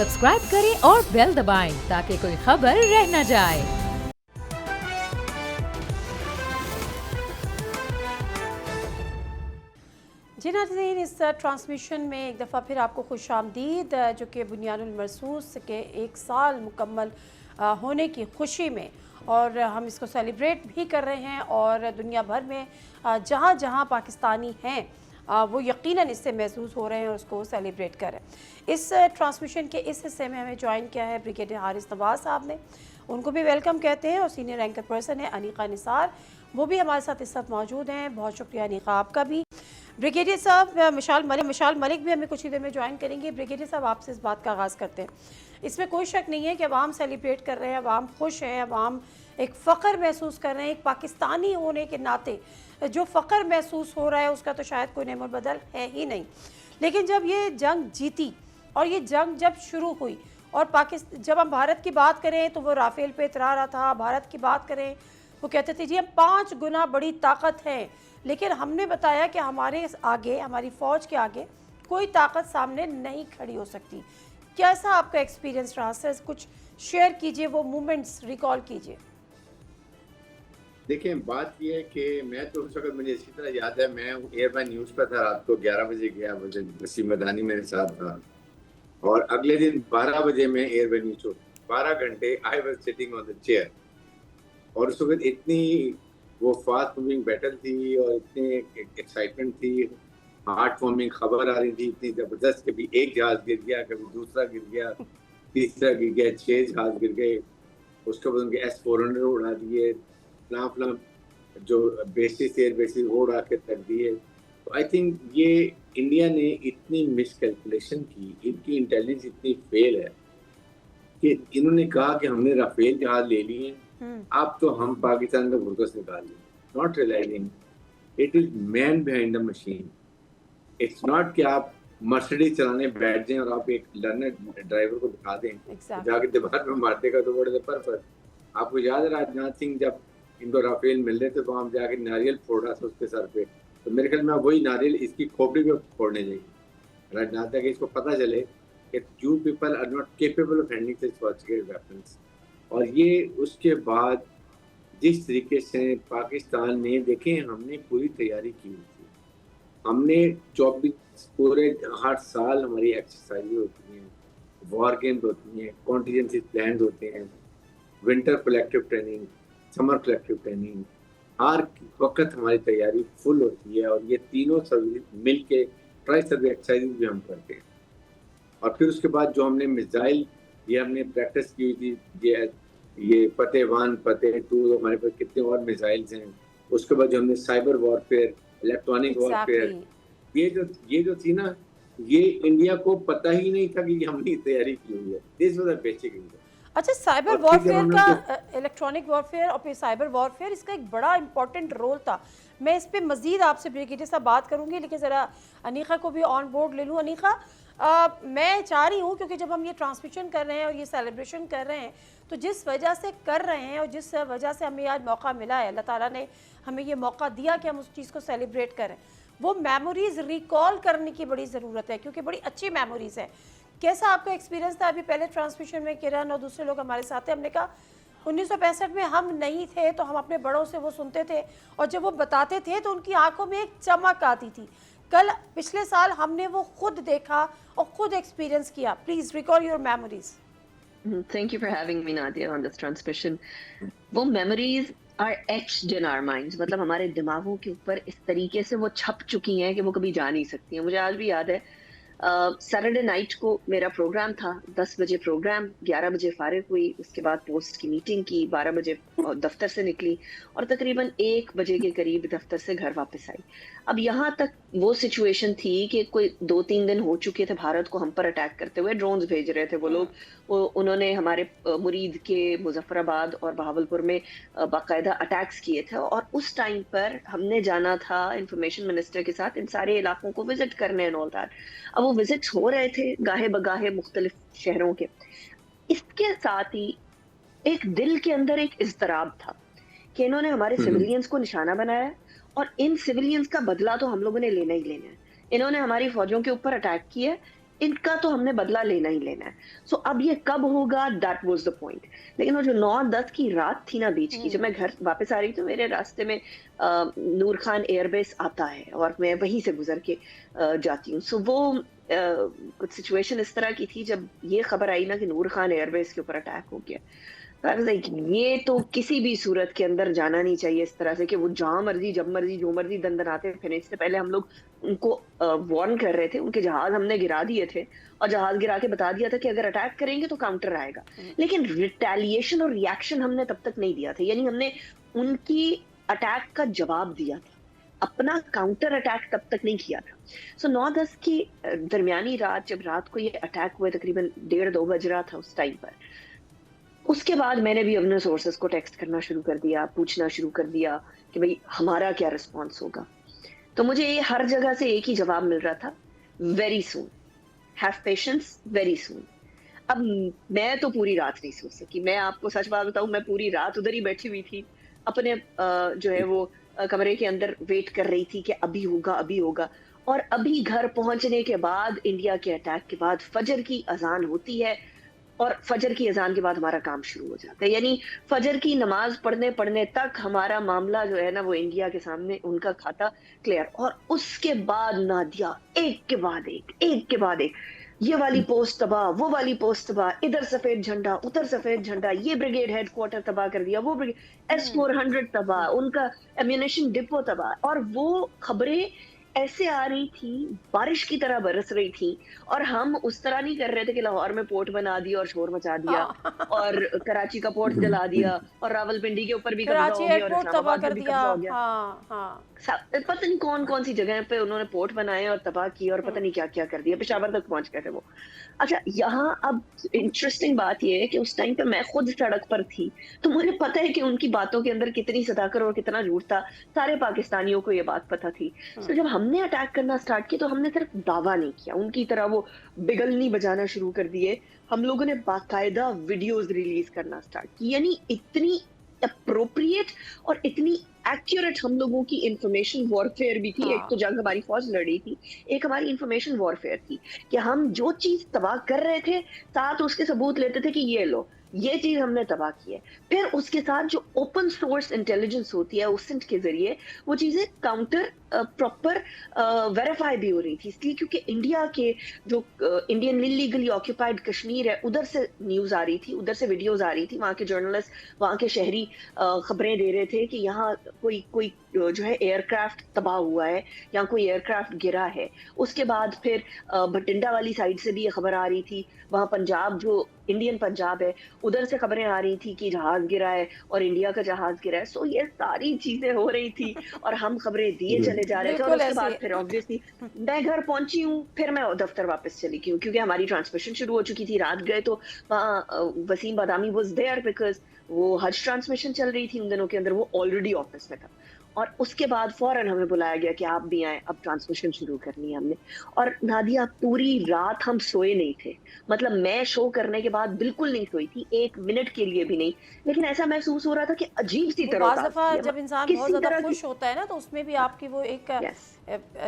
Subscribe करें और bell दबाएं ताकि कोई खबर रह न जाए। जी नाज़रीन, इस ट्रांसमिशन में एक दफ़ा फिर आपको खुशामदीद, जो कि बुनियानुल मरसूस के 1 साल मुकम्मल होने की खुशी में, और हम इसको सेलिब्रेट भी कर रहे हैं और दुनिया भर में जहाँ जहाँ पाकिस्तानी हैं वो यकीनन इससे महसूस हो रहे हैं और उसको सेलिब्रेट कर रहे हैं। इस ट्रांसमिशन के इस हिस्से में हमें ज्वाइन किया है ब्रिगेडियर हारिस नवाज साहब ने, उनको भी वेलकम कहते हैं, और सीनियर एंकर पर्सन है अनीका निसार, वो भी हमारे साथ इस वक्त मौजूद हैं। बहुत शुक्रिया अनीका आपका भी। ब्रिगेडियर साहब, मिशाल मलिक भी हमें कुछ ही देर में ज्वाइन करेंगे। ब्रिगेडियर साहब, आपसे इस बात का आगाज़ करते हैं। इसमें कोई शक नहीं है कि अवाम सेलिब्रेट कर रहे हैं, अवाम खुश हैं, अवाम एक फ़ख्र महसूस कर रहे हैं। एक पाकिस्तानी होने के नाते जो फ़ख्र महसूस हो रहा है उसका तो शायद कोई नेमो बदल है ही नहीं। लेकिन जब ये जंग जीती और ये जंग जब शुरू हुई, और जब हम भारत की बात करें तो वो राफेल पे इतरा रहा था, भारत की बात करें वो कहते थे जी हम 5 गुना बड़ी ताकत हैं, लेकिन हमने बताया कि हमारे आगे, हमारी फ़ौज के आगे कोई ताकत सामने नहीं खड़ी हो सकती। कैसा आपका एक्सपीरियंस रहा सर? कुछ शेयर कीजिए, वो मोमेंट्स रिकॉल कीजिए। देखिए, बात यह है कि मैं तो उस वक्त, मुझे इसी तरह याद है, मैं एयरबाई न्यूज़ पर था, रात को 11 बजे गया, मुझे वसीम मदानी मेरे साथ था, और अगले दिन 12 बजे मैं एयरबाई न्यूज़, 12 घंटे I was sitting on the chair. और उस वक्त इतनी वो फास्ट मूविंग बैटल थी और इतनी एक्साइटमेंट थी, हार्ट वार्मिंग खबर आ रही थी इतनी ज़बरदस्त, कभी एक जहाज़ गिर गया, कभी दूसरा गिर गया, तीसरा गिर गया, 6 जहाज़ गिर गए, उसके बाद उनके S-400 उड़ा दिए, फलां जो बेसिस, एयर बेसिस वो उड़ा के तक दिए। तो आई थिंक ये इंडिया ने इतनी मिसकैलकुलेशन की, इनकी इंटेलिजेंस इतनी फेल है कि इन्होंने कहा कि हमने राफेल जहाज ले लिए, अब तो हम पाकिस्तान का भुरकस निकाल लें, not realising it is man behind the machine. It's not कि आप मर्सिडीज चलाने बैठ जाएं और आप एक लर्नर ड्राइवर को दिखा दें, जाके दीवार में मार देगा तो बड़े पर आपको याद है राजनाथ सिंह जब इनको राफेल मिल रहे थे तो हम जाके नारियल फोड़ रहा था उसके सर पे, तो मेरे ख्याल में वही नारियल इसकी खोपड़ी पे फोड़ने चाहिए राजनाथ कि इसको पता चले कि you people are not capable of handling such sophisticated weapons. और ये उसके बाद जिस तरीके से पाकिस्तान ने, देखें हमने पूरी तैयारी की थी, हमने 24 पूरे हर साल हमारी एक्सरसाइज होती हैं, वॉर गेम्स होती हैं, कॉन्टीजेंसी प्लान होते हैं, winter collective training, summer collective training, हर वक्त हमारी तैयारी फुल होती है। और ये तीनों सर्विस मिल के ट्राई सर्वे एक्सरसाइज भी हम करते हैं। और फिर उसके बाद जो हमने मिसाइल, ये हमने प्रैक्टिस की हुई थी, ये फतेह 1, फतेह 2, हमारे पास कितने और मिसाइल्स हैं। उसके बाद जो हमने साइबर वॉरफेयर, इलेक्ट्रॉनिक वॉरफेयर, ये जो थी ना, ये इंडिया को पता ही नहीं था कि हमने तैयारी की हुई है। This was the basic India. अच्छा, साइबर वॉरफेयर का, इलेक्ट्रॉनिक वॉरफेयर और फिर साइबर वॉरफेयर, इसका एक बड़ा इंपॉर्टेंट रोल था। मैं इस पे मज़ीद आपसे ब्रिगेडियर साहब बात करूंगी, लेकिन ज़रा अनीका को भी ऑन बोर्ड ले लूँ। अनीका, मैं चाह रही हूँ, क्योंकि जब हम ये ट्रांसमिशन कर रहे हैं और ये सेलिब्रेशन कर रहे हैं, तो जिस वजह से कर रहे हैं और जिस वजह से हमें आज मौका मिला है, अल्लाह ताला ने हमें ये मौका दिया कि हम उस चीज़ को सेलिब्रेट करें, वो मेमोरीज़ रिकॉल करने की बड़ी ज़रूरत है, क्योंकि बड़ी अच्छी मेमोरीज़ है। कैसा आपका एक्सपीरियंस था? अभी पहले ट्रांसमिशन में किरण और दूसरे लोग हमारे साथ थे, हमने कहा 1965 में हम नहीं थे तो हम अपने बड़ों से वो सुनते थे, और जब वो बताते थे तो उनकी आंखों में एक चमक आती थी। कल पिछले साल हमने वो खुद देखा और खुद एक्सपीरियंस किया। Please recall your memories. Thank you for having me, Nadia, on this transmission. वो memories are etched in our minds. मतलब हमारे दिमागों के ऊपर इस तरीके से वो छप चुकी हैं कि वो कभी जा नहीं सकती हैं। मुझे आज भी याद है, सैटरडे नाइट को मेरा प्रोग्राम था, 10 बजे प्रोग्राम, 11 बजे फारिग हुई, उसके बाद पोस्ट की मीटिंग की, 12 बजे दफ्तर से निकली और तकरीबन 1 बजे के करीब दफ्तर से घर वापस आई। अब यहाँ तक वो सिचुएशन थी कि कोई 2-3 दिन हो चुके थे भारत को हम पर अटैक करते हुए, ड्रोन्स भेज रहे थे वो लोग। उन्होंने हमारे मुरीद के, मुजफ्फराबाद और बहावलपुर में बाकायदा अटैक्स किए थे, और उस टाइम पर हमने जाना था इंफॉर्मेशन मिनिस्टर के साथ इन सारे इलाकों को विजिट करने एंड ऑल दैट। अब वो विजिट्स हो रहे थे गाहे बगाहे मुख्तलिफ शहरों के। इसके साथ ही एक दिल के अंदर एक इज़्तिराब था कि इन्होंने हमारे सिविलियंस को निशाना बनाया, और इन सिविलियंस का बदला तो हम लोगों ने लेना ही लेना है। इन्होंने हमारी फौजों के ऊपर अटैक किया, इनका तो हमने बदला लेना ही लेना है। सो अब ये कब होगा, दैट वाज द पॉइंट। लेकिन वो जो 9-10 की रात थी ना बीच की, जब मैं घर वापस आ रही थी, मेरे रास्ते में नूर खान एयरबेस आता है और मैं वहीं से गुजर के जाती हूँ। सो वो कुछ सिचुएशन इस तरह की थी, जब ये खबर आई ना कि नूर खान एयरबेस के ऊपर अटैक हो गया, लाइक ये तो किसी भी सूरत के अंदर जाना नहीं चाहिए इस तरह से कि वो जहां मर्जी जब मर्जी जो मर्जी दंदनाते फिर। इससे पहले हम लोग उनको वार्न कर रहे थे, उनके जहाज हमने गिरा दिए थे और जहाज गिरा के बता दिया था कि अगर अटैक करेंगे तो काउंटर आएगा। लेकिन रिटेलिएशन और रिएक्शन हमने तब तक नहीं दिया था, यानी हमने उनकी अटैक का जवाब दिया था, अपना काउंटर अटैक तब तक नहीं किया था। सो 9-10 की दरमियानी रात, जब रात को ये अटैक हुए, तकरीबन 1:30-2 बज रहा था उस टाइम पर, उसके बाद मैंने भी अपने सोर्सेस को टेक्स्ट करना शुरू कर दिया, पूछना शुरू कर दिया कि भाई हमारा क्या रिस्पॉन्स होगा। तो मुझे ये हर जगह से एक ही जवाब मिल रहा था, very soon, have patience, very soon. अब मैं तो पूरी रात नहीं सो सकी, मैं आपको सच बात बताऊं, मैं पूरी रात उधर ही बैठी हुई थी अपने जो है वो कमरे के अंदर वेट कर रही थी कि अभी होगा अभी होगा। और अभी घर पहुंचने के बाद, इंडिया के अटैक के बाद फजर की अजान होती है और फजर की अजान के बाद हमारा काम शुरू हो जाता है। यानी फजर की नमाज पढ़ने पढ़ने तक हमारा मामला जो है ना वो इंडिया के सामने, उनका खाता क्लियर। और उसके बाद नादिया एक के बाद एक के बाद एक, ये वाली पोस्ट तबाह, वो वाली पोस्ट तबाह, इधर सफेद झंडा उधर सफेद झंडा, ये ब्रिगेड हेडक्वार्टर तबाह कर दिया, वो ब्रिगेड S-400 तबाह, उनका एम्यूनेशन डिपो तबाह। और वो खबरें ऐसे आ रही थी, बारिश की तरह बरस रही थी। और हम उस तरह नहीं कर रहे थे कि लाहौर में पोर्ट बना दिया और शोर मचा दिया और कराची का पोर्ट जला दिया और रावलपिंडी के ऊपर भी कब्जा हो गया और इस्लामाबाद में भी कब्जा हो गया। पता नहीं कौन कौन सी जगह पे उन्होंने पोर्ट बनाए और तबाह किए और पता नहीं क्या क्या कर दिया, पेशावर तक पहुंच गए थे वो। अच्छा, यहाँ अब इंटरेस्टिंग बात ये है कि उस टाइम पे मैं खुद सड़क पर थी, तो मुझे पता है कि उनकी बातों के अंदर कितनी सदाकत और कितना झूठ था। सारे पाकिस्तानियों को ये बात पता थी। तो जब हमने अटैक करना स्टार्ट किया तो हमने सिर्फ दावा नहीं किया, उनकी तरह वो बिगल नहीं बजाना शुरू कर दिए। हम लोगों ने बाकायदा वीडियोस रिलीज करना स्टार्ट की, यानी इतनी अप्रोप्रिएट और इतनी एक्यूरेट हम लोगों की इंफॉर्मेशन वॉरफेयर भी थी। एक तो जंग हमारी फौज लड़ रही थी, एक हमारी इंफॉर्मेशन वॉरफेयर थी कि हम जो चीज तबाह कर रहे थे साथ उसके सबूत लेते थे कि ये लो, ये चीज हमने तबाह की है। फिर उसके साथ जो ओपन सोर्स इंटेलिजेंस होती है उसिंट के जरिए वो चीजें काउंटर प्रॉपर वेरीफाई भी हो रही थी। इसलिए क्योंकि इंडिया के जो इंडियन इलीगली ऑक्यूपाइड कश्मीर है, उधर से न्यूज आ रही थी, उधर से वीडियोज आ रही थी। वहाँ के जर्नलिस्ट, वहाँ के शहरी खबरें दे रहे थे कि यहाँ कोई जो है एयरक्राफ्ट तबाह हुआ है या कोई एयरक्राफ्ट गिरा है। उसके बाद फिर भटिंडा वाली साइड से भी ये खबर आ रही थी, वहाँ पंजाब जो इंडियन पंजाब है उधर से खबरें आ रही थी कि जहाज गिरा है और इंडिया का जहाज गिरा है। सो ये सारी चीजें हो रही थी और हम खबरें दिए चले जा रहे थे। और उसके बाद फिर ऑब्वियसली मैं घर पहुंची हूँ, फिर मैं दफ्तर वापस चली गई हूँ क्योंकि हमारी ट्रांसमिशन शुरू हो चुकी थी। रात गए तो वहाँ वसीम बादामी वाज देयर बिकॉज वो हज ट्रांसमिशन चल रही थी उन दिनों के अंदर, वो ऑलरेडी ऑफिस में था। और उसके बाद फौरन हमें बुलाया गया कि आप भी आए, अब ट्रांसमिशन शुरू करनी है हमने। और नादिया पूरी रात हम सोए नहीं थे, मतलब मैं शो करने के बाद बिल्कुल नहीं सोई थी, 1 मिनट के लिए भी नहीं। लेकिन ऐसा महसूस हो रहा था कि अजीब सी तरह, जब इंसान बहुत ज्यादा खुश होता है ना तो उसमें भी आपकी वो एक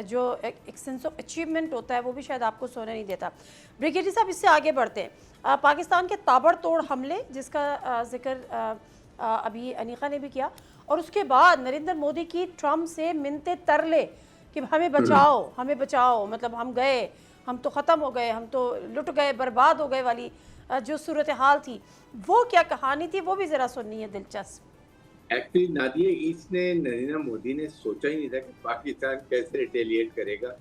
जो एक सेंस ऑफ अचीवमेंट होता है वो भी शायद आपको सोने नहीं देता। ब्रिगेडियर साहब, इससे आगे बढ़ते हैं। पाकिस्तान के ताबड़तोड़ हमले जिसका जिक्र अभी अनीका ने भी किया, और उसके बाद नरेंद्र मोदी की ट्रम्प से मिन्नतें तरले कि हमें बचाओ हमें बचाओ, मतलब हम गए, हम तो ख़त्म हो गए, हम तो लुट गए, बर्बाद हो गए वाली जो सूरत हाल थी, वो क्या कहानी थी, वो भी ज़रा सुननी है दिलचस्प। एक्चुअली नादिया, इसने नरेंद्र मोदी ने सोचा ही नहीं था कि पाकिस्तान कैसे रिटेलिएट करेगा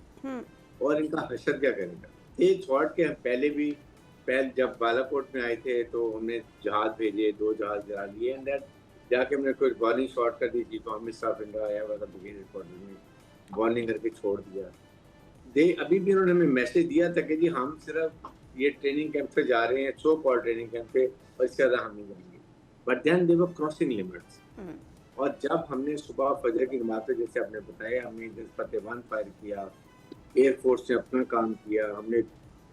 और इनका हशर क्या करेगा। ये छोड़ के हम पहले जब बालाकोट में आए थे तो हमने जहाज भेजे, 2 जहाज गिरा लिए, एंड दैट जाके हमने कोई वार्निंग शॉट कर दी थी तो हमें स्टाफ इंडिया आया हुआ था ब्रिगेड हेडक्वार्टर में, वार्निंग करके छोड़ दिया। अभी भी उन्होंने हमें मैसेज दिया था कि जी हम सिर्फ ये ट्रेनिंग कैंप पे जा रहे हैं, सो कॉल ट्रेनिंग कैंप पे, और इसके ज़्यादा हम नहीं जाएंगे। But then they were crossing limits. और जब हमने सुबह फजर की नमाज पे, जैसे आपने बताया, हमने फतेह 1 फायर किया, एयरफोर्स ने अपना काम किया, हमने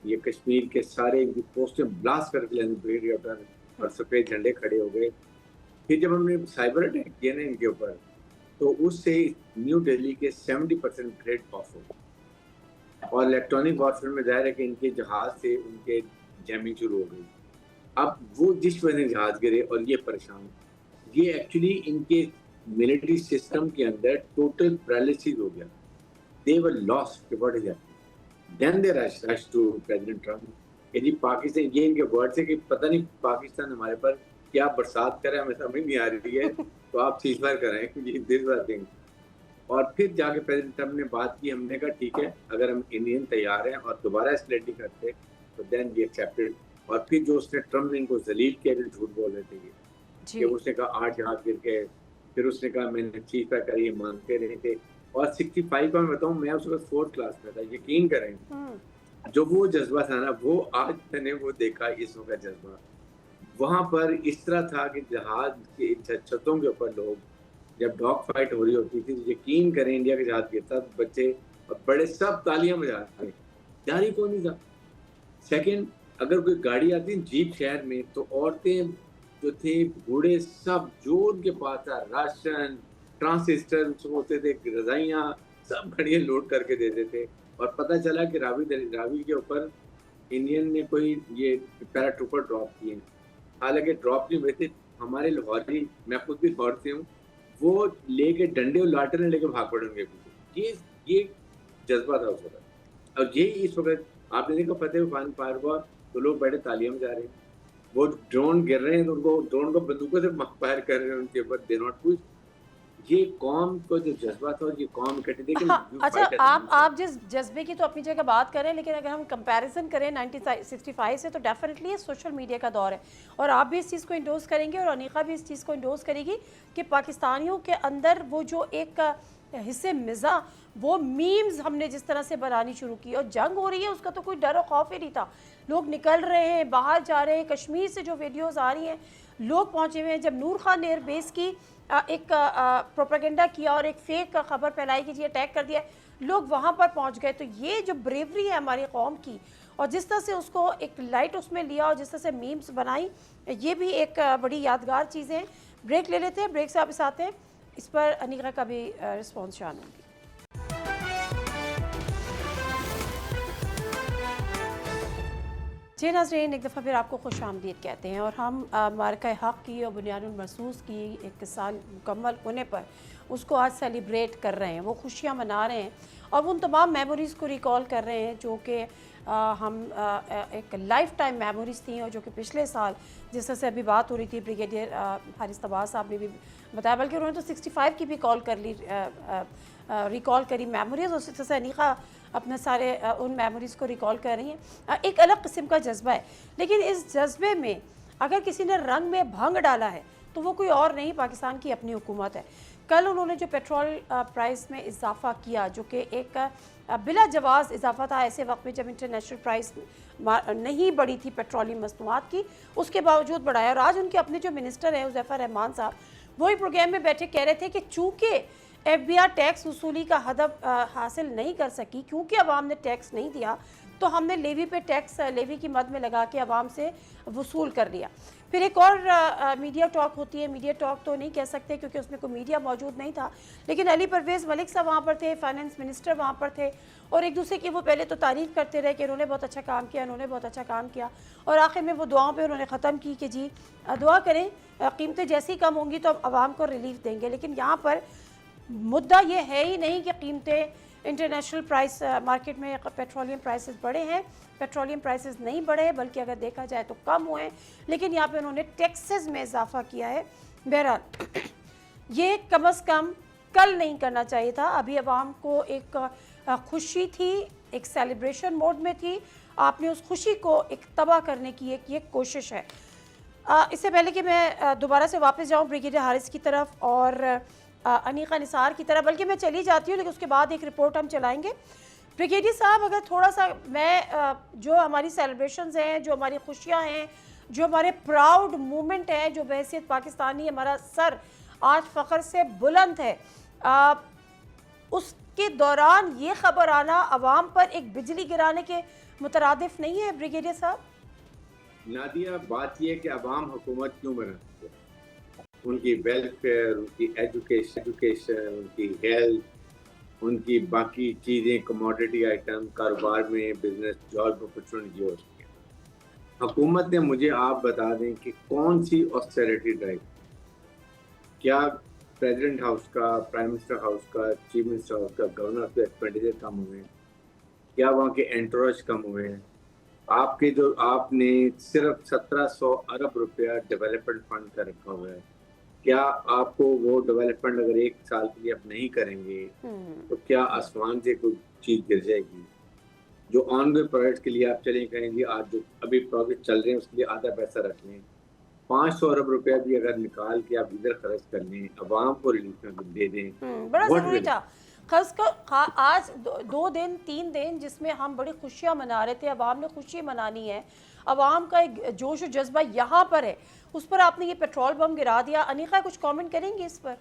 ये कश्मीर के सारे पोस्टें ब्लास्ट करके ब्रिगेड और सफ़ेद झंडे खड़े हो गए। फिर जब हमने साइबर अटैक किया ना इनके ऊपर, तो उससे न्यू दिल्ली के 70% ग्रेड ऑफ हो गए। और इलेक्ट्रॉनिक वॉरफेयर में जाहिर है कि इनके जहाज से उनके जैमिंग शुरू हो गई। अब वो जिस वजह जहाज गिरे और ये परेशान, ये एक्चुअली इनके मिलिट्री सिस्टम के अंदर टोटल पैरालिसिस हो गया। They were lost, what is that. Then they rush to president Trump कि जी पाकिस्तान, ये इनके वर्ड से कि पता नहीं पाकिस्तान हमारे पर क्या बरसात करे, हमें समझ नहीं आ रही है, तो आप सीजफायर कराएं, दिस वाज थिंग। और फिर जाके प्रेसिडेंट ट्रम्प ने बात की, हमने कहा ठीक है, अगर हम इंडियन तैयार हैं और दोबारा एस्केलेट नहीं करते तो देन वी एक्सेप्टेड। और फिर जो उसने ट्रम्प ने इनको जलील किया, जो झूठ बोल रहे थे ये, कि उसने कहा 8 जहाज गिर के, फिर उसने कहा मैंने चीज पर करी, ये मानते नहीं थे। और 65 का मैं बताऊं, मैं उस वक्त 4th क्लास में था, यकीन करें जो वो जज्बा था ना, वो आज मैंने वो देखा, इस वक्त जज्बा वहां पर इस तरह था कि जहाज के छतों के ऊपर लोग, जब डॉग फाइट हो रही होती थी, यकीन करें इंडिया के जहाज गिरता, बच्चे और बड़े सब तालियां बजाते थे, जारी कौन नहीं था। सेकंड, अगर कोई गाड़ी आती जीप शहर में, तो औरतें जो थे, बूढ़े, सब जो उनके पास था, राशन, ट्रांसिस्टर होते थे, रजाइयाँ, सब गाड़ियाँ लोड करके देते थे। और पता चला कि रावी के ऊपर इंडियन ने कोई ये पैराट्रूपर ड्रॉप किए, हालांकि ड्रॉप नहीं हुए थे, हमारे लाहौरी, मैं खुद भी लाहौर से हूँ, वो लेके डंडे और लाटने लेके भाग पड़े उनके पीछे। ये जज्बा था उस वक्त। और यही इस वक्त आपने देखा फतेह खान फायर हुआ तो लोग बैठे तालियां बजा रहे हैं, वो ड्रोन गिर रहे हैं तो उनको ड्रोन को बंदूकों से फायर कर रहे हैं उनके ऊपर, दे नॉट कुछ। ये कौम को जो जज्बा था, ये कौम इकट्ठी देखिए। हाँ, अच्छा, आप जिस जज्बे की तो अपनी जगह बात करें, लेकिन अगर हम कंपैरिजन करें 1965 से, तो डेफिनेटली ये सोशल मीडिया का दौर है, और आप भी इस चीज़ को इंडोर्स करेंगे और अनीका भी इस चीज़ को इंडोर्स करेगी कि पाकिस्तानियों के अंदर वो जो एक हिस्से मिज़ा, वो मीम्स हमने जिस तरह से बनानी शुरू की, और जंग हो रही है उसका तो कोई डर और खौफ ही नहीं था। लोग निकल रहे हैं, बाहर जा रहे हैं, कश्मीर से जो वीडियोस आ रही हैं, लोग पहुंचे हुए हैं। जब नूर खान एयरबेस की एक प्रोपेगेंडा किया और एक फेक खबर फैलाई कि जी अटैक कर दिया, लोग वहाँ पर पहुँच गए। तो ये जो ब्रेवरी है हमारी कौम की, और जिस तरह से उसको एक लाइट उसमें लिया और जिस तरह से मीम्स बनाई, ये भी एक बड़ी यादगार चीज़ है। ब्रेक ले लेते हैं, ब्रेक से वापस आते हैं, इस पर अनीका का भी रिस्पॉन्स जानूंगी। जी नाज़रीन, एक दफ़ा फिर आपको खुश आमदीद कहते हैं, और हम मार्का हक़ की और बुनियानुल मरसूस की 1 साल मुकम्मल होने पर उसको आज सेलिब्रेट कर रहे हैं, वो खुशियाँ मना रहे हैं और उन तमाम मेमोरीज़ को रिकॉल कर रहे हैं जो कि हम एक लाइफ टाइम मेमोरीज़ थी, और जो कि पिछले साल जिस तरह से अभी बात हो रही थी, ब्रिगेडियर हारिस तबाह साहब ने भी बताया, बल्कि उन्होंने तो 65 की भी कॉल कर ली, रिकॉल करी मेमोरीज़। उसी तरह से अनीका अपने सारे उन मेमोरीज़ को रिकॉल कर रही हैं। एक अलग किस्म का जज्बा है, लेकिन इस जज्बे में अगर किसी ने रंग में भंग डाला है तो वो कोई और नहीं, पाकिस्तान की अपनी हुकूमत है। कल उन्होंने जो पेट्रोल प्राइस में इजाफा किया, जो कि एक बिला जवाज़ इजाफा था, ऐसे वक्त में जब इंटरनेशनल प्राइस नहीं बढ़ी थी पेट्रोलियम मसनूआत की, उसके बावजूद बढ़ाया। और आज उनके अपने जो मिनिस्टर हैं हुज़ैफ़ा रहमान साहब, वही प्रोग्राम में बैठे कह रहे थे कि चूँकि FBI टैक्स वसूली का हदफ हासिल नहीं कर सकी, क्योंकि अवाम ने टैक्स नहीं दिया, तो हमने लेवी पे टैक्स लेवी की मद में लगा के अवाम से वसूल कर लिया। फिर एक और मीडिया टॉक होती है, मीडिया टॉक तो नहीं कह सकते क्योंकि उसमें कोई मीडिया मौजूद नहीं था, लेकिन अली परवेज़ मलिक साहब वहाँ पर थे, फाइनेंस मिनिस्टर वहाँ पर थे, और एक दूसरे की वो पहले तो तारीफ़ करते रहे कि इन्होंने बहुत अच्छा काम किया, इन्होंने बहुत अच्छा काम किया, और आखिर में वो दुआओं पे उन्होंने ख़त्म की कि जी दुआ करें, कीमतें जैसी कम होंगी तो आवाम को रिलीफ देंगे। लेकिन यहाँ पर मुद्दा ये है ही नहीं कि कीमतें इंटरनेशनल प्राइस मार्केट में पेट्रोलियम प्राइसेस बढ़े हैं, पेट्रोलियम प्राइसेस नहीं बढ़े, बल्कि अगर देखा जाए तो कम हुए हैं। लेकिन यहाँ पे उन्होंने टैक्सेस में इजाफा किया है। बहरहाल ये कम अज़ कम कल नहीं करना चाहिए था। अभी अवाम को एक खुशी थी, एक सेलिब्रेशन मोड में थी, आपने उस खुशी को एक तबाह करने की एक ये कोशिश है। इससे पहले कि मैं दोबारा से वापस जाऊँ ब्रिगेडियर हारिस की तरफ और अनीका निसार की तरफ, बल्कि मैं चली जाती हूँ, लेकिन उसके बाद एक रिपोर्ट हम चलाएंगे। ब्रिगेडियर साहब, अगर थोड़ा सा मैं जो हमारी सेलिब्रेशंस हैं, जो हमारी खुशियाँ हैं, जो हमारे प्राउड मोमेंट हैं, जो बहैसियत पाकिस्तानी हमारा सर आज फ़ख्र से बुलंद है, उसके दौरान ये ख़बर आना अवाम पर एक बिजली गिराने के मुतरादिफ नहीं है ब्रिगेडियर साहब? नादिया, बात यह है कि अवाम हुकूमत क्यों बनाती है, उनकी वेलफेयर, उनकी एजुकेशन, उनकी हेल्थ, उनकी बाकी चीज़ें, कमोडिटी आइटम, कारोबार में, बिजनेस, जॉब अपॉर्चुनिटी हो सके। हुकूमत ने, मुझे आप बता दें कि कौन सी ऑस्टेरिटी ड्राइव, क्या प्रेसिडेंट हाउस का, प्राइम मिनिस्टर हाउस का, चीफ मिनिस्टर हाउस का, गवर्नर के एक्सपेंडिचर कम हुए, क्या वहाँ के एंटोरज कम हुए हैं? आपके जो आपने सिर्फ 1700 अरब रुपया डेवलपमेंट फंड का रखा हुआ है, क्या आपको वो डेवलपमेंट अगर 1 साल के लिए आप नहीं करेंगे तो क्या आसमान से कोई चीज गिर जाएगी? जो ऑन वे प्रोजेक्ट के लिए आप चले कहेंगे, आज जो अभी प्रोजेक्ट चल रहे हैं उसके लिए आधा पैसा रख लें, 500 अरब रुपया भी अगर निकाल के आप इधर खर्च कर लें, अवाम को रिलीफ में दे दें, बड़ा what ज़रूरी will- था। खास कर आज 2 दिन 3 दिन जिसमें हम बड़ी खुशियां मना रहे थे, अवाम ने खुशी मनानी है, अवाम का एक जोश और जज्बा यहाँ पर है, उस पर आपने ये पेट्रोल बम गिरा दिया। अनीका कुछ कमेंट करेंगे इस पर?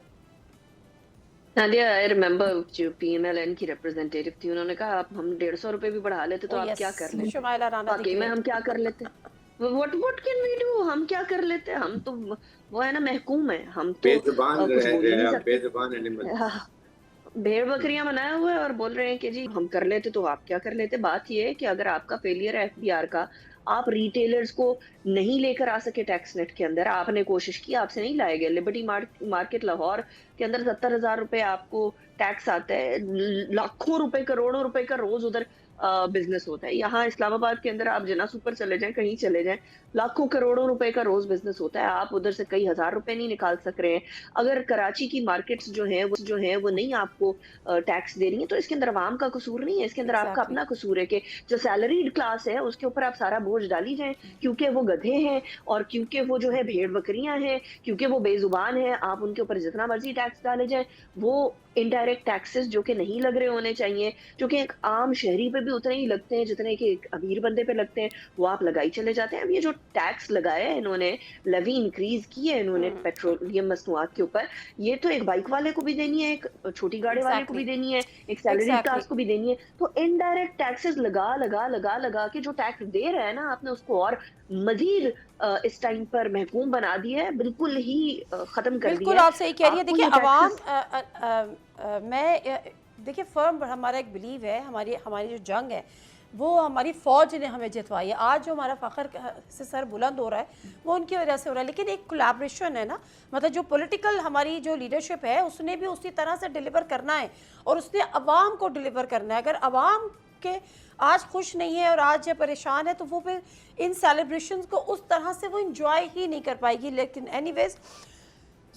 नादिया, आई रिमेम्बर जो पीएमएलएन की रिप्रेजेंटेटिव थी, उन्होंने कहा आप हम 150 रुपए भी बढ़ा लेते तो आप क्या कर लेते? शुमाइला राना वाकई में हम क्या कर लेते? What can we do? हम क्या कर लेते? हम तो वो है ना, महकूम है, हम तो बेजुबान कुछ रह बोल ही नहीं रहे हैं, सकते। बेजुबान एनिमल। भेड़ बकरियां बनाए हुए और बोल रहे हैं कि जी हम कर लेते तो आप क्या कर लेते। बात ये है कि अगर आपका फेलियर है एफबीआर का, आप रिटेलर्स को नहीं लेकर आ सके टैक्स नेट के अंदर, आपने कोशिश की, आपसे नहीं लाए गए। लिबर्टी मार्केट लाहौर के अंदर 70,000 रुपए आपको टैक्स आता है, लाखों रुपए, करोड़ों रुपए का रोज उधर बिजनेस होता है। यहाँ इस्लामाबाद के अंदर आप जना सुपर चले जाएं, कहीं चले जाएं, लाखों करोड़ों रुपए का रोज बिजनेस होता है, आप उधर से कई हजार रुपए नहीं निकाल सक रहे हैं। अगर कराची की मार्केट्स जो है वो नहीं आपको टैक्स दे रही है, तो इसके अंदर आवाम का कसूर नहीं है, इसके अंदर आपका अपना कसूर है कि जो सैलरीड क्लास है उसके ऊपर आप सारा बोझ डाली जाए, क्योंकि वो गधे हैं और क्योंकि वो जो है भेड़ बकरियां हैं, क्योंकि वो बेजुबान है, आप उनके ऊपर जितना मर्जी टैक्स डाले जाए, वो इनडायरेक्ट टैक्सेस जो कि नहीं लग रहे होने चाहिए, जो कि एक आम शहरी पे भी उतने ही लगते हैं जितने कि एक अमीर बंदे पे लगते हैं, वो आप लगाई चले जाते हैं। अब ये जो टैक्स लगाया है इन्होंने, लेवी इंक्रीज की है इन्होंने पेट्रोलियम मसनूआत के ऊपर, ये तो एक बाइक वाले को भी देनी है, एक छोटी गाड़ी वाले को भी देनी है, एक सैलरी क्लास को भी देनी है। तो इनडायरेक्ट टैक्सेस लगा लगा लगा लगा के जो टैक्स दे रहा है ना, आपने उसको और मजीद इस टाइम पर महकूम बना दिया है, बिल्कुल ही खत्म कर दिया है। बिल्कुल आप सही कह रही है। देखिए अवाम मैं देखिए फर्म हमारा एक बिलीव है, हमारी जो जंग है वो हमारी फ़ौज ने हमें जितवाई है। आज जो हमारा फ़ख्र से सर बुलंद हो रहा है वो उनकी वजह से हो रहा है, लेकिन एक कोलैबोरेशन है ना, मतलब जो पॉलिटिकल हमारी जो लीडरशिप है उसने भी उसी तरह से डिलीवर करना है और उसने अवाम को डिलीवर करना है। अगर अवाम के आज खुश नहीं है और आज परेशान है तो वो फिर इन सेलिब्रेशंस को उस तरह से वो इंजॉय ही नहीं कर पाएगी। लेकिन एनीवेज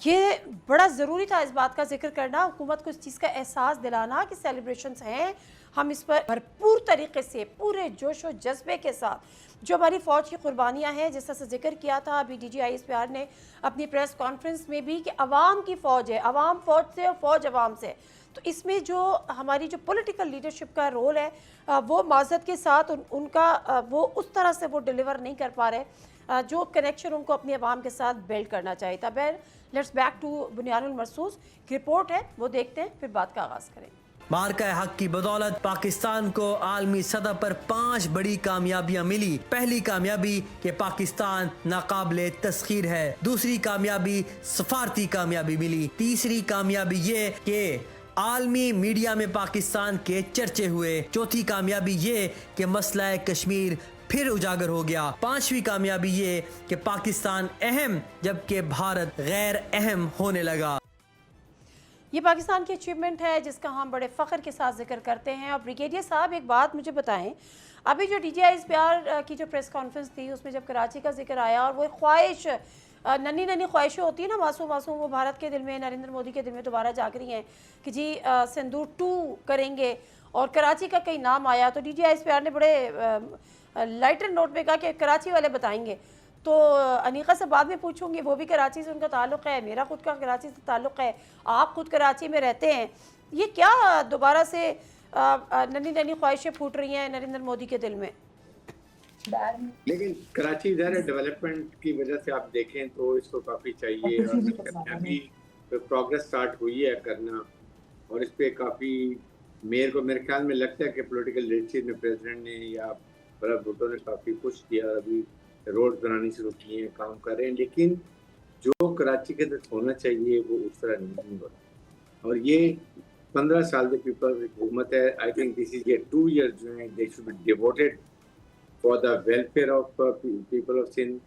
ये बड़ा ज़रूरी था इस बात का जिक्र करना, हुकूमत को इस चीज़ का एहसास दिलाना कि सेलिब्रेशंस हैं, हम इस पर भरपूर तरीके से पूरे जोश और जज्बे के साथ जो हमारी फ़ौज की कुर्बानियाँ हैं, जिस तरह से जिक्र किया था अभी DGISPR ने अपनी प्रेस कॉन्फ्रेंस में भी कि अवाम की फ़ौज है, अवाम फ़ौज से और फ़ौज अवाम से। तो इसमें जो हमारी जो पॉलिटिकल लीडरशिप का रोल है वो माज़रत के साथ उनका वो उस तरह से वो डिलीवर नहीं कर पा रहे जो कनेक्शन उनको अपनी आवाम के साथ बिल्ड करना चाहिए था। बहर लेट्स बैक टू बुनियानुल मरसूस की रिपोर्ट है, वो देखते हैं फिर बात का आगाज़ करें। मार्का हक की बदौलत पाकिस्तान को आलमी सतह पर 5 बड़ी कामयाबियां मिली। पहली कामयाबी कि पाकिस्तान नाकाबिले तस्खीर है, दूसरी कामयाबी सफारती कामयाबी मिली, तीसरी कामयाबी ये कि आलमी मीडिया में पाकिस्तान के चर्चे हुए, चौथी कामयाबी ये कि मसला कश्मीर फिर उजागर हो गया, पांचवी कामयाबी ये कि पाकिस्तान अहम जबकि भारत गैर अहम होने लगा। ये पाकिस्तान की अचीवमेंट है जिसका हम बड़े फ़ख्र के साथ जिक्र करते हैं। और ब्रिगेडियर साहब एक बात मुझे बताएं, अभी जो DGISPR की जो प्रेस कॉन्फ्रेंस थी उसमें जब कराची का जिक्र आया और वो ख्वाहिश नन्ही नन्ही ख्वाहिशें होती है ना, मासूम मासूम, वो भारत के दिल में, नरेंद्र मोदी के दिल में दोबारा जाग रही हैं कि जी सिंदूर 2 करेंगे और कराची का कहीं नाम आया तो DGISPR ने बड़े लाइटर नोट में कहा कि कराची वाले बताएंगे। तो अनीका से बाद में पूछूंगी, वो भी कराची से उनका ताल्लुक़ है, मेरा खुद का कराची से ताल्लुक़ है, आप खुद कराची में रहते हैं, ये क्या दोबारा से नन्ही नन्ही ख्वाहिशें फूट रही हैं नरेंद्र मोदी के दिल में? लेकिन कराची इधर डेवलपमेंट की वजह से आप देखें तो इसको काफ़ी चाहिए और अभी प्रोग्रेस स्टार्ट हुई है करना, और इस पर काफ़ी मेरे ख्याल में लगता है कि पॉलिटिकल लीडरशिप में प्रेसिडेंट ने या बड़ा भुट्टो ने काफ़ी पुश किया, अभी रोड बनानी शुरू किए हैं, काम कर रहे हैं, लेकिन जो कराची के अंदर होना चाहिए वो उस तरह नहीं हो रहा। और ये 15 साल से पीपल हुकूमत है। आई थिंक दिस इज ये 2 years जो है they should be devoted for the welfare of people of Sindh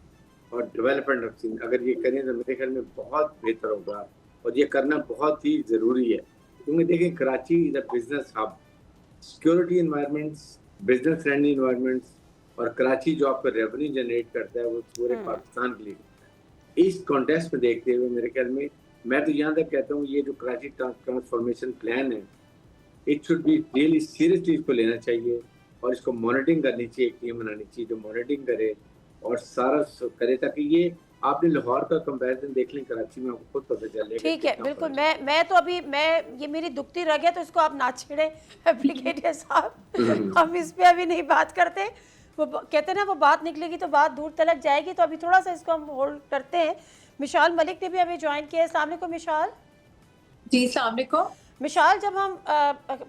और डेवलपमेंट ऑफ सिंध। अगर ये करें तो मेरे ख्याल में बहुत बेहतर होगा और ये करना बहुत ही ज़रूरी है, क्योंकि देखें Karachi is a business hub, security environments, business friendly environments, और कराची जो आपका रेवेन्यू जनरेट करता है वो पूरे पाकिस्तान के लिए। इस कॉन्टेक्स्ट में देखते हुए मेरे ख्याल में मैं तो यहाँ तक कहता हूँ ये जो कराची ट्रांसफॉर्मेशन प्लान है, it should be really seriously इसको लेना चाहिए और इसको मॉनिटरिंग करनी चाहिए, एक टीम बनानी चाहिए जो मॉनिटरिंग करे और सारा करे, ताकि ये आपने लाहौर का कंपैरिजन देख लें कराची में, आपको खुद पता चलेगा। ठीक है, बिल्कुल। मैं तो अभी ये मेरी दुखती रग है तो इसको आप ना छेड़े ब्रिगेडियर साहब, हम इस पे अभी नहीं बात करते। वो कहते हैं ना, वो बात निकलेगी तो बात दूर तलक जाएगी, तो अभी थोड़ा सा इसको हम होल्ड करते हैं। मिशाल मलिक ने भी अभी ज्वाइन किया है। अस्सलाम वालेकुम मिशाल। जी अस्सलाम वालेकुम। मिशाल, जब हम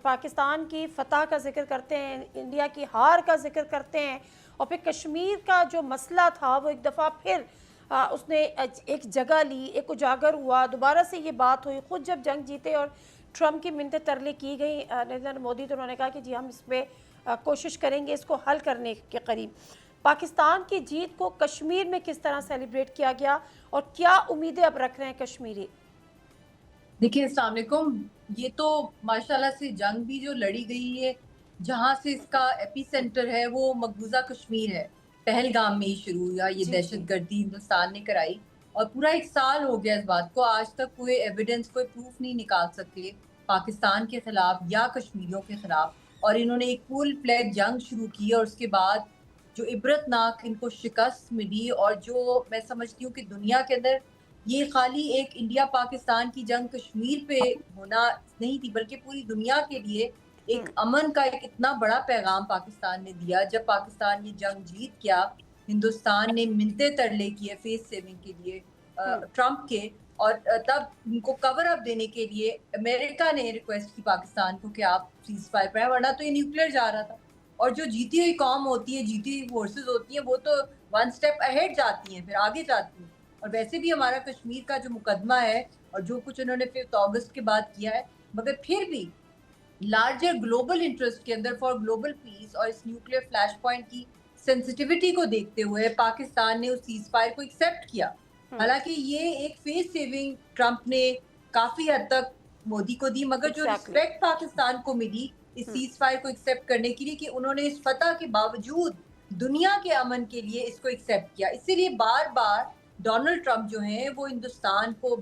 पाकिस्तान की फतह का जिक्र करते हैं, इंडिया की हार का जिक्र करते हैं, और फिर कश्मीर का जो मसला था वो एक दफ़ा फिर उसने एक जगह ली, एक उजागर हुआ, दोबारा से ये बात हुई। ख़ुद जब जंग जीते और ट्रम्प की मिन्नतें तरले की गई नरेंद्र मोदी, तो उन्होंने कहा कि जी हम इस पर कोशिश करेंगे इसको हल करने के करीब। पाकिस्तान की जीत को कश्मीर में किस तरह सेलिब्रेट किया गया और क्या उम्मीदें अब रख रहे हैं कश्मीरी? देखिए अस्सलाम वालेकुम, ये तो माशाल्लाह से जंग भी जो लड़ी गई है, जहाँ से इसका एपी सेंटर है वो मकबूजा कश्मीर है। पहलगाम में ही शुरू हुआ ये दहशतगर्दी हिंदुस्तान ने कराई, और पूरा 1 साल हो गया इस बात को। आज तक कोई एविडेंस, कोई प्रूफ नहीं निकाल सके पाकिस्तान के खिलाफ या कश्मीरियों के खिलाफ, और इन्होंने एक फुल फ्लैग जंग शुरू की। और उसके बाद जो इबरतनाक इनको शिकस्त मिली, और जो मैं समझती हूँ कि दुनिया के अंदर ये खाली एक इंडिया पाकिस्तान की जंग कश्मीर पे होना नहीं थी, बल्कि पूरी दुनिया के लिए एक अमन का एक इतना बड़ा पैगाम पाकिस्तान ने दिया। जब पाकिस्तान ये जंग जीत गया, हिंदुस्तान ने मिन्नतें तरले किए फेस सेविंग के लिए ट्रम्प के, और तब उनको कवर अप देने के लिए अमेरिका ने रिक्वेस्ट की पाकिस्तान को कि आप सीज फायर पर, वरना तो ये न्यूक्लियर जा रहा था। और जो जीती हुई कौम होती है, जीती हुई फोर्सेस होती हैं, वो तो 1 स्टेप अहेड जाती हैं, फिर आगे जाती हैं। और वैसे भी हमारा कश्मीर का जो मुकदमा है और जो कुछ उन्होंने 5 अगस्त के बाद किया है, मगर फिर भी लार्जर ग्लोबल इंटरेस्ट के अंदर फॉर ग्लोबल पीस और इस न्यूक्लियर फ्लैश पॉइंट की सेंसिटिविटी को देखते हुए पाकिस्तान ने उस सीज फायर को एक्सेप्ट किया। हालांकि ये एक फेस सेविंग ट्रम्प ने काफी हद तक मोदी को दी, मगर जो रिस्पेक्ट पाकिस्तान को मिली इस सीज फायर को एक्सेप्ट करने के लिए, कि उन्होंने इस फतह के बावजूद दुनिया के अमन के लिए इसको एक्सेप्ट किया। इसीलिए बार बार डोनाल्ड ट्रम्प जो हैं वो हिंदुस्तान को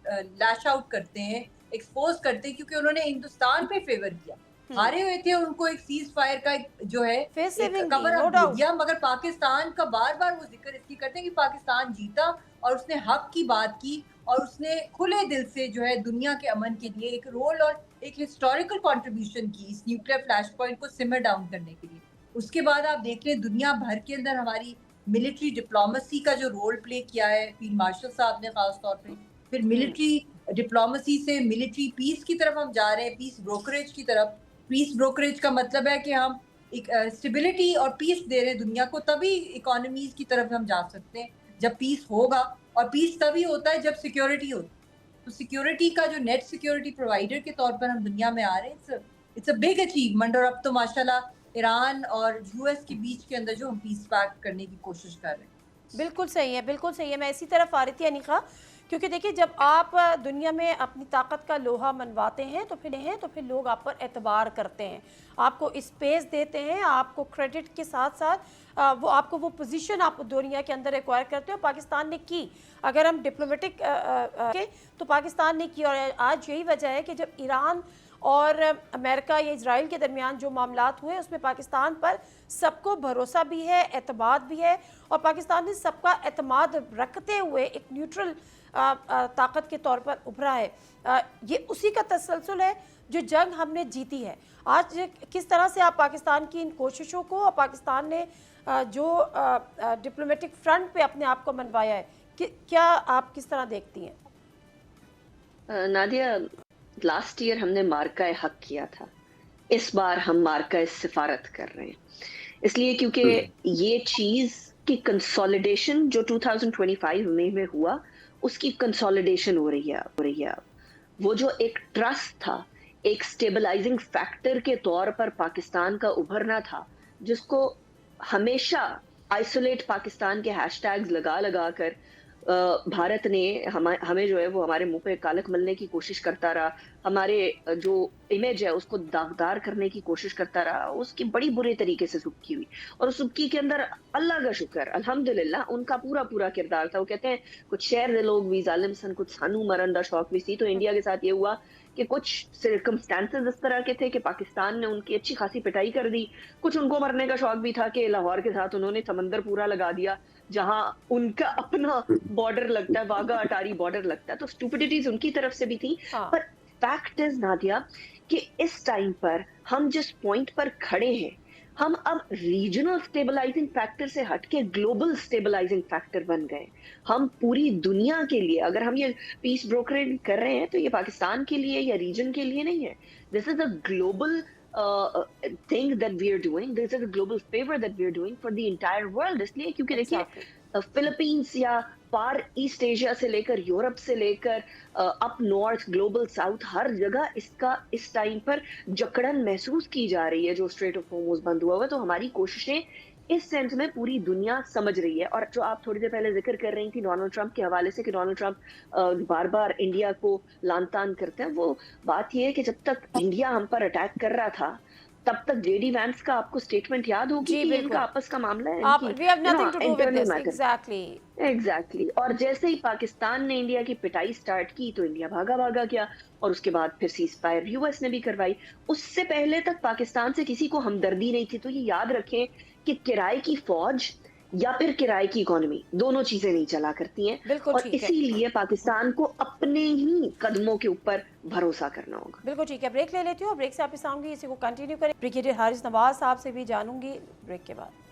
लैश आउट करते हैं, एक्सपोज करते हैं, क्योंकि उन्होंने हिंदुस्तान पे फेवर किया। हारे हुए थे, उनको एक सीज फायर का जो है कवर अप दिया, मगर पाकिस्तान का बार बार वो जिक्र इसकी करते हैं कि पाकिस्तान जीता और उसने हक की बात की, और उसने खुले दिल से जो है दुनिया के अमन के लिए एक रोल और एक हिस्टोरिकल कंट्रीब्यूशन की इस न्यूक्लियर फ्लैश पॉइंट को सिमर डाउन करने के लिए। उसके बाद आप देख लें दुनिया भर के अंदर हमारी मिलिट्री डिप्लोमेसी का जो रोल प्ले किया है फील्ड मार्शल साहब ने खास तौर पे, फिर मिलिट्री डिप्लोमेसी से मिलिट्री पीस की तरफ हम जा रहे हैं, पीस ब्रोकरेज की तरफ। पीस ब्रोकरेज का मतलब है कि हम एक स्टेबिलिटी और पीस दे रहे हैं दुनिया को, तभी इकोनॉमीज की तरफ हम जा सकते हैं जब पीस होगा, और पीस तभी होता है जब सिक्योरिटी होती है। तो सिक्योरिटी का जो नेट सिक्योरिटी प्रोवाइडर के तौर पर हम दुनिया में आ रहे हैं, इट्स अ बिग अचीवमेंट। और अब तो माशाल्लाह ईरान और यूएस के बीच के अंदर जो हम पीस पैक्ट करने की कोशिश कर रहे हैं। बिल्कुल सही है, बिल्कुल सही है। मैं इसी तरफ आ रही थी अनिका, क्योंकि देखिए जब आप दुनिया में अपनी ताकत का लोहा मनवाते हैं तो फिर लोग आप पर एतबार करते हैं, आपको स्पेस देते हैं, आपको क्रेडिट के साथ साथ वो आपको वो पोजीशन आप दुनिया के अंदर एक्वायर करते हो। पाकिस्तान ने की, अगर हम डिप्लोमेटिक तो पाकिस्तान ने की, और आज यही वजह है कि जब ईरान और अमेरिका या इजराइल के दरमियान जो मामलात हुए उसमें पाकिस्तान पर सबको भरोसा भी है, एतमाद भी है, और पाकिस्तान ने सबका एतमाद रखते हुए एक न्यूट्रल ताकत के तौर पर उभरा है। ये उसी का तसलसल है जो जंग हमने जीती है। आज किस तरह से आप पाकिस्तान की इन कोशिशों को और पाकिस्तान ने जो डिप्लोमेटिक फ्रंट पे अपने आप को मनवाया है, क्या आप किस तरह देखती हैं? नादिया, लास्ट ईयर हमने मार्का हक किया था, इस बार हम मार्का सिफारत कर रहे हैं, इसलिए क्योंकि ये चीज की कंसोलिडेशन जो 2025 में हुआ उसकी कंसोलिडेशन हो रही है। वो जो एक ट्रस्ट था, एक स्टेबलाइजिंग फैक्टर के तौर पर पाकिस्तान का उभरना था, जिसको हमेशा आइसोलेट पाकिस्तान के हैशटैग्स लगा लगा कर भारत ने हमें जो है वो हमारे मुंह पे कालक मलने की कोशिश करता रहा, हमारे जो इमेज है उसको दागदार करने की कोशिश करता रहा, उसकी बड़ी बुरे तरीके से सुबकी हुई। और उस सुबकी के अंदर अल्लाह का शुक्र अल्हम्दुलिल्लाह उनका पूरा पूरा किरदार था। वो कहते हैं कुछ शहर दे लोग भी जालिम सन, कुछ सानू मरन दा शौक भी सी। तो इंडिया के साथ ये हुआ कि कुछ सिरकमस्टेंसेस इस तरह के थे कि पाकिस्तान ने उनकी अच्छी खासी पिटाई कर दी। कुछ उनको मरने का शौक भी था कि लाहौर के साथ उन्होंने समंदर पूरा लगा दिया, जहां उनका अपना बॉर्डर लगता है, वाघा अटारी बॉर्डर लगता है। तो स्टुपिडिटीज उनकी तरफ से भी थी। हाँ। पर फैक्ट इज नादिया कि इस टाइम पर हम जिस पॉइंट पर खड़े हैं, हम अब रीजनल स्टेबलाइजिंग फैक्टर से हटके ग्लोबल स्टेबलाइजिंग फैक्टर बन गए। हम पूरी दुनिया के लिए, अगर हम ये पीस ब्रोकरेज कर रहे हैं तो ये पाकिस्तान के लिए या रीजन के लिए नहीं है। This is a global thing that we are doing. This is a global favor that we are doing for the entire world. इसलिए क्योंकि देखिए फिलीपींस या फार ईस्ट एशिया से लेकर यूरोप से लेकर अप नॉर्थ ग्लोबल साउथ हर जगह इसका इस टाइम पर जकड़न महसूस की जा रही है। जो स्ट्रेट ऑफ होर्मुज बंद हुआ हुआ है, तो हमारी कोशिशें इस सेंस में पूरी दुनिया समझ रही है। और जो आप थोड़ी देर पहले जिक्र कर रही थी डोनाल्ड ट्रंप के हवाले से कि डोनाल्ड ट्रंप बार बार इंडिया को लान तान करते हैं, वो बात ये है कि जब तक इंडिया हम पर अटैक कर रहा था तब तक जेडी वैंस का आपको स्टेटमेंट याद होगी कि इनका आपस का मामला है, एग्जैक्टली। और जैसे ही पाकिस्तान ने इंडिया की पिटाई स्टार्ट की तो इंडिया भागा भागा गया, और उसके बाद फिर सीज फायर यूएस ने भी करवाई। उससे पहले तक पाकिस्तान से किसी को हमदर्दी नहीं थी। तो ये याद रखें कि किराए की फौज या फिर किराए की इकोनॉमी दोनों चीजें नहीं चला करती हैं, और इसीलिए पाकिस्तान को अपने ही कदमों के ऊपर भरोसा करना होगा। बिल्कुल ठीक है, ब्रेक ले लेती हूँ और ब्रेक से वापस आऊंगी, इसी को कंटिन्यू करें। ब्रिगेडियर हारिस नवाज साहब से भी जानूंगी ब्रेक के बाद।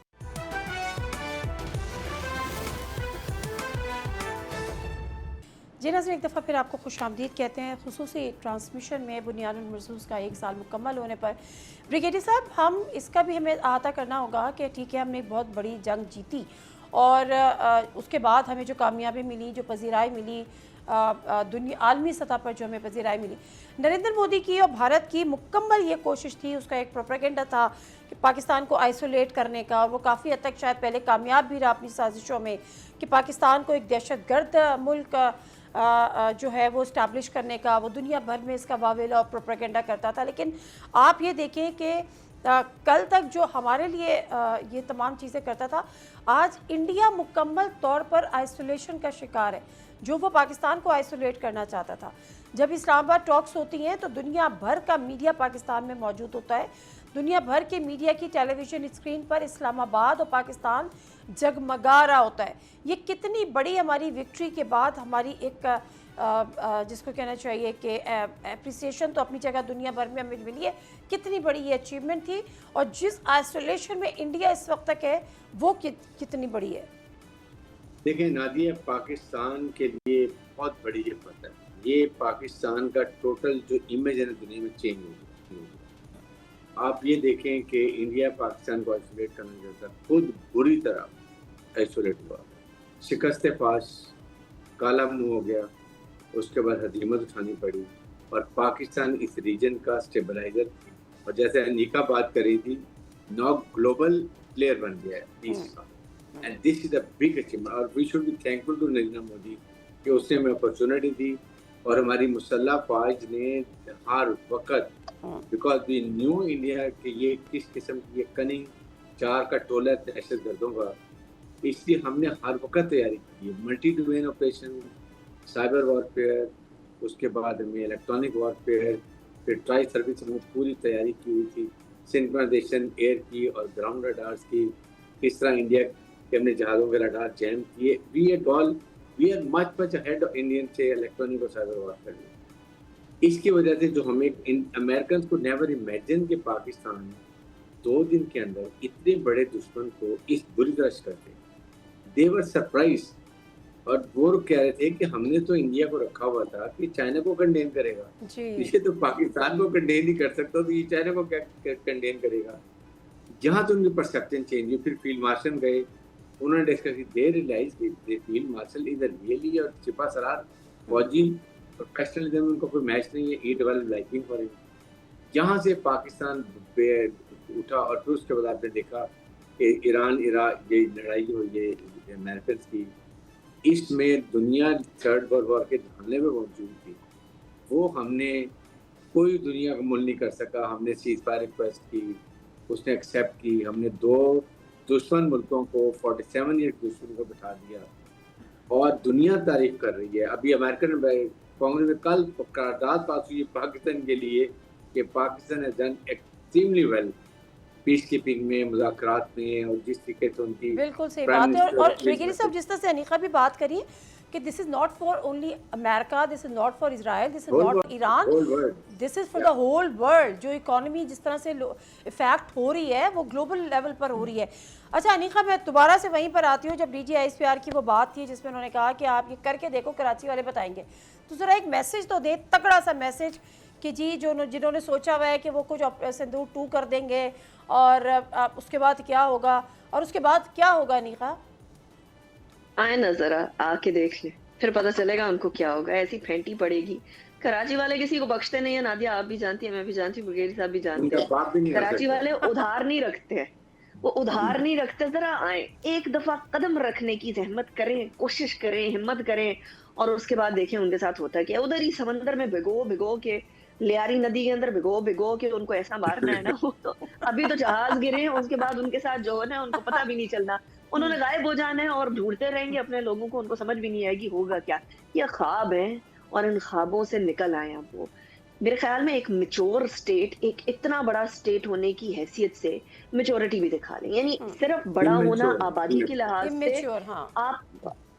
जी नाज़रीन, एक दफ़ा फिर आपको खुशामदीद कहते हैं। खुसूसी ट्रांसमिशन में बुनियानुल मरसूस का 1 साल मुकम्मल होने पर ब्रिगेडियर साहब, हम इसका भी हमें अहाता करना होगा कि ठीक है हमने एक बहुत बड़ी जंग जीती और उसके बाद हमें जो कामयाबी मिली, जो पजीराई मिली, दुनिया आलमी सतह पर जो हमें पजीराई मिली, नरेंद्र मोदी की और भारत की मुकम्मल ये कोशिश थी, उसका एक प्रोपेगेंडा था कि पाकिस्तान को आइसोलेट करने का, और वो काफ़ी हद तक शायद पहले कामयाब भी रहा अपनी साजिशों में कि पाकिस्तान को एक दहशतगर्द मुल्क जो है वो इस्टेब्लिश करने का, वो दुनिया भर में इसका वावेला और प्रोपेगेंडा करता था। लेकिन आप ये देखें कि कल तक जो हमारे लिए ये तमाम चीज़ें करता था, आज इंडिया मुकम्मल तौर पर आइसोलेशन का शिकार है, जो वो पाकिस्तान को आइसोलेट करना चाहता था। जब इस्लामाबाद टॉक्स होती हैं तो दुनिया भर का मीडिया पाकिस्तान में मौजूद होता है। दुनिया भर के मीडिया की टेलीविज़न स्क्रीन पर इस्लामाबाद और पाकिस्तान जगमगा रहा होता है। ये कितनी बड़ी हमारी विक्ट्री के बाद हमारी एक जिसको कहना चाहिए कि एप्रिसिएशन तो अपनी जगह दुनिया भर में हमें मिली है, कितनी बड़ी ये अचीवमेंट थी। और जिस आइसोलेशन में इंडिया इस वक्त तक है वो कितनी बड़ी है। देखिए नादिया, पाकिस्तान के लिए बहुत बड़ी ये बात है। ये पाकिस्तान का टोटल जो इमेज है दुनिया में चेंज हो गया। आप ये देखें कि इंडिया पाकिस्तान को आइसोलेट करना चाहता, खुद बुरी तरह आइसोलेट हुआ, शिकस्त पास, काला मुंह हो गया, उसके बाद हजीमत उठानी पड़ी, और पाकिस्तान इस रीजन का स्टेबलाइजर थी। और जैसे अनिका बात करी थी, नाउ ग्लोबल प्लेयर बन गया है पीस का, and this is a big achievement. और we should be thankful to Narendra Modi कि उसने हमें अपॉर्चुनिटी दी, और हमारी मुसल्लह फौज ने हर वक्त, बिकॉज वी न्यू इंडिया कि ये किस किस्म की ये कनिंग चार का टोला दहशत गर्दों का, इसलिए हमने हर वक्त तैयारी की है। Multi domain operation, cyber warfare, उसके बाद में इलेक्ट्रॉनिक वॉरफेयर, फिर ट्राई सर्विस में पूरी तैयारी की हुई थी, सिंक्रोनाइजेशन एयर की और ग्राउंड रडार्स की, किस तरह इंडिया के हमने जहाज़ों के रडार जैम किए। We are much ahead of Indian से इलेक्ट्रॉनिक और साइबर वॉरफेयर में। इसकी वजह से जो हमें अमेरिकन को नेवर इमेजिन कि पाकिस्तान 2 दिन के अंदर इतने बड़े दुश्मन को इस बुरी तरह से करते, दे वर सरप्राइज। और वो कह रहे थे कि हमने तो इंडिया को रखा हुआ था कि चाइना को कंडेन करेगा, ये तो पाकिस्तान को कंडेन नहीं कर सकता, तो ये चाइना को क्या कंडेन करेगा। जहाँ तो उनकी परसेप्शन चेंज हुई, फिर फील्ड मार्शल गए, उन्होंने डिस्कस की, दे रियलाइज कि फील्ड मार्शल इधर रियली और सिपा सलार फौजी प्रोफेशनलिज्म उनको कोई मैच नहीं है, ई डेवलप लाइकिंग फॉर हिम। जहाँ से पाकिस्तान उठा और फिर उसके बाद आपने देखा कि ईरान इराक ये लड़ाई हो, ये अमेरिकन की, इसमें दुनिया थर्ड वर्ल्ड वॉर के धरने में मौजूद थी, वो हमने कोई दुनिया का मुल नहीं कर सका। हमने सीज फायर रिक्वेस्ट की, उसने एक्सेप्ट की, हमने 2 दुश्मन मुल्कों को 47 ईयर दुश्मन को बिठा दिया और दुनिया तारीफ कर रही है। अभी अमेरिकन कांग्रेस में कल करारदाद पास हुई पाकिस्तान के लिए कि Pakistan has done extremely well peace keeping में, मुज़ाकरात में, और जिस तरीके से उनकी बिल्कुल सही बात है। और ब्रिगेडियर साहब, जिस तरह से अनीका भी बात करी कि this is not for only America, this is not for Israel, this is not Iran, this is for the whole world. जो इकोनॉमी जिस तरह से इफेक्ट हो रही है वो ग्लोबल लेवल पर हो रही है। अच्छा अनीका, मैं दोबारा से वहीं पर आती हूँ, जब DGISPR की वो बात थी जिसमें उन्होंने कहा कि आप ये करके देखो, कराची वाले बताएंगे, तो ज़रा एक मैसेज तो दे, तगड़ा सा मैसेज कि जी जिन्होंने सोचा हुआ है कि वो कुछ सिंदूर 2 कर देंगे और उसके बाद क्या होगा, और उसके बाद क्या होगा अनीका? आए ना जरा आके देख ले, फिर पता चलेगा उनको क्या होगा। ऐसी फेंटी पड़ेगी। कराची वाले किसी को बख्शते नहीं है नादिया, आप भी जानती है, मैं भी जानती हूँ, ब्रिगेडियर साहब भी जानते हैं। कराची वाले उधार नहीं रखते हैं, वो उधार नहीं रखते। जरा आए, एक दफा कदम रखने की जहमत करें, कोशिश करें, हिम्मत करें, और उसके बाद देखें उनके साथ होता क्या। उधर ही समंदर में भिगो के, लियारी नदी के अंदर भिगो के उनको ऐसा मारना है ना। तो अभी तो जहाज गिरे हैं, उसके बाद उनके साथ जो है ना, उनको पता भी नहीं चलना, उन्होंने गायब हो जाना है और ढूंढते रहेंगे अपने लोगों को, उनको समझ भी नहीं आएगी होगा क्या। ये ख्वाब है और इन ख्वाबों से निकल आए अब वो। मेरे ख्याल में एक मैच्योर स्टेट, एक इतना बड़ा स्टेट होने की हैसियत से मैच्योरिटी भी दिखा लें। यानी सिर्फ बड़ा होना आबादी के लिहाज से,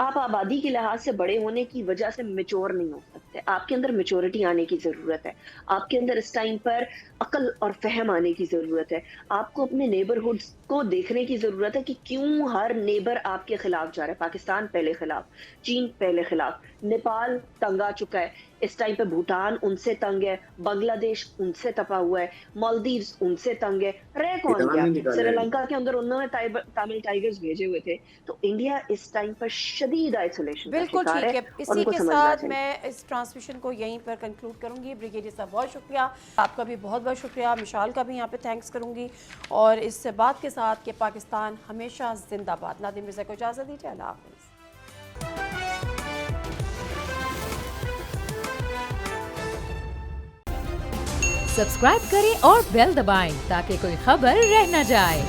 आप आबादी के लिहाज से बड़े होने की वजह से मैच्योर नहीं हो सकते। आपके अंदर मैच्योरिटी आने की जरूरत है, आपके अंदर इस टाइम पर अकल और फहम आने की जरूरत है। आपको अपने नेबरहुड्स को देखने की जरूरत है कि क्यों हर नेबर आपके खिलाफ जा रहा है। पाकिस्तान पहले खिलाफ, चीन पहले खिलाफ, नेपाल तंग आ चुका है इस टाइम पे, भूटान उनसे तंग है, बांग्लादेश उनसे तपा हुआ है, मालदीव्स उनसे तंग है, रह कौन गया? श्रीलंका के अंदर उन्होंने तमिल टाइगर्स भेजे हुए थे। तो इंडिया इस टाइम पर शदीद आइसोलेशन का बिल्कुल शिकार ठीक है। है। इसी के साथ मैं इस ट्रांसमिशन को यहीं पर कंक्लूड करूंगी। ब्रिगेडियर साहब बहुत शुक्रिया, आपका भी बहुत बहुत शुक्रिया, मिशाल का भी यहाँ पे थैंक्स करूंगी, और इस बात के साथ कि पाकिस्तान हमेशा जिंदाबाद। नादिम मिर्जा को इजाज़त दीजिए, अल्लाह हाफ़िज़। सब्सक्राइब करें और बेल दबाएं ताकि कोई खबर रह न जाए।